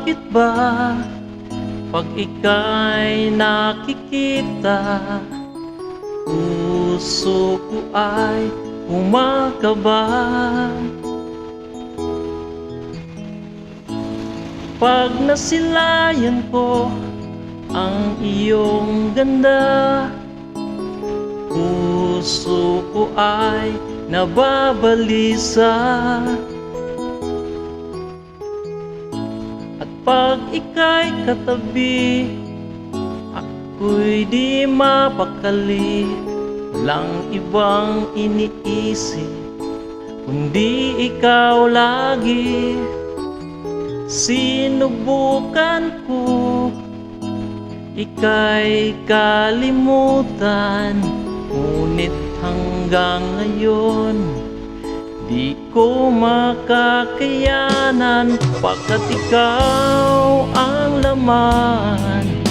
Bakit ba pag ika'y nakikita, puso ko ay kumakaba? Pag nasilayan ko ang iyong ganda, puso ko ay nababalisa. At pag ika'y katabi, ako'y di mapakali. Walang ibang iniisip kundi ikaw lagi. Sinubukan ko ika'y kalimutan, ngunit hanggang ngayon di ko makakayanan, pagkat ikaw ang laman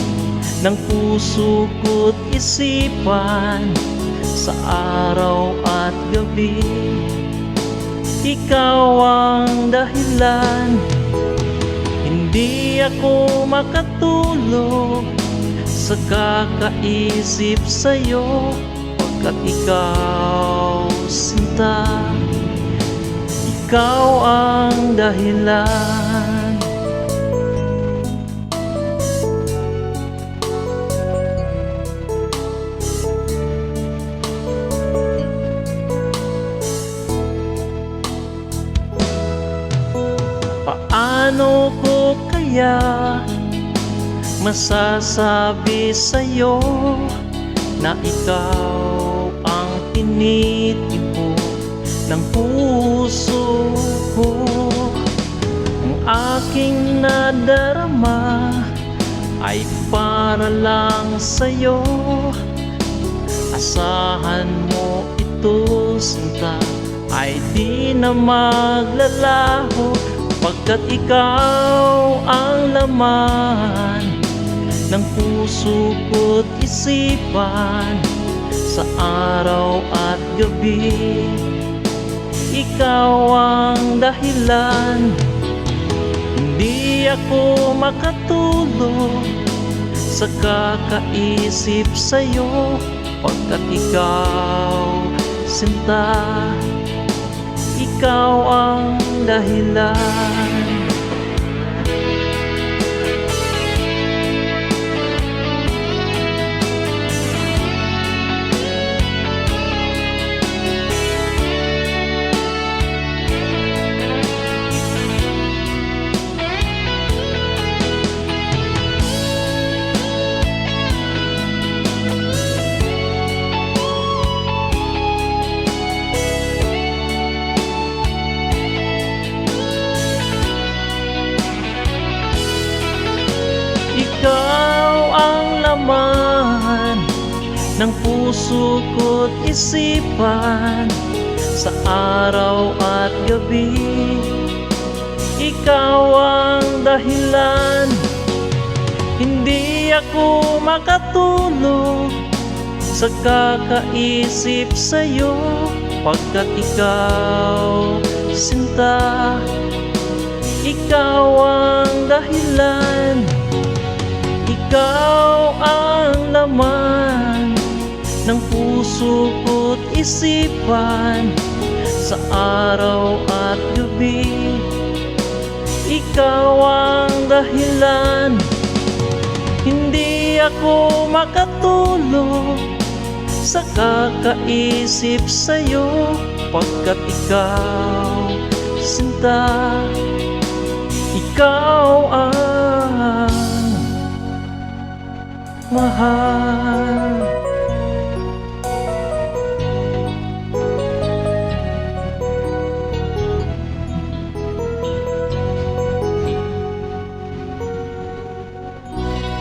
ng puso ko't isipan sa araw at gabi. Ikaw ang dahilan, hindi ako makatulog sa kakaisip sa'yo, pagkat ikaw, sinta, ikaw ang dahilan. Paano ko kaya masasabi sa'yo na ikaw ang tinitibok ng puso ko? Ang aking nadarama ay para lang sa'yo. Asahan mo ito, sinta, ay di na maglalaho, pagkat ikaw ang laman ng puso ko't isipan sa araw at gabi. Ikaw ang dahilan, hindi ako makatulog sa kakaisip sa'yo, pagkat ikaw, sinta, ikaw ang dahilan. Ikaw ang laman ng puso ko't isipan sa araw at gabi. Ikaw ang dahilan, hindi ako makatulog sa kakaisip sa'yo, pagkat ikaw, sinta, ikaw ang dahilan. Ikaw ang laman ng puso ko't isipan sa araw at gabi. Ikaw ang dahilan, hindi ako makatulog sa kakaisip sa'yo, pagkat ikaw, sinta, ikaw ang mahal.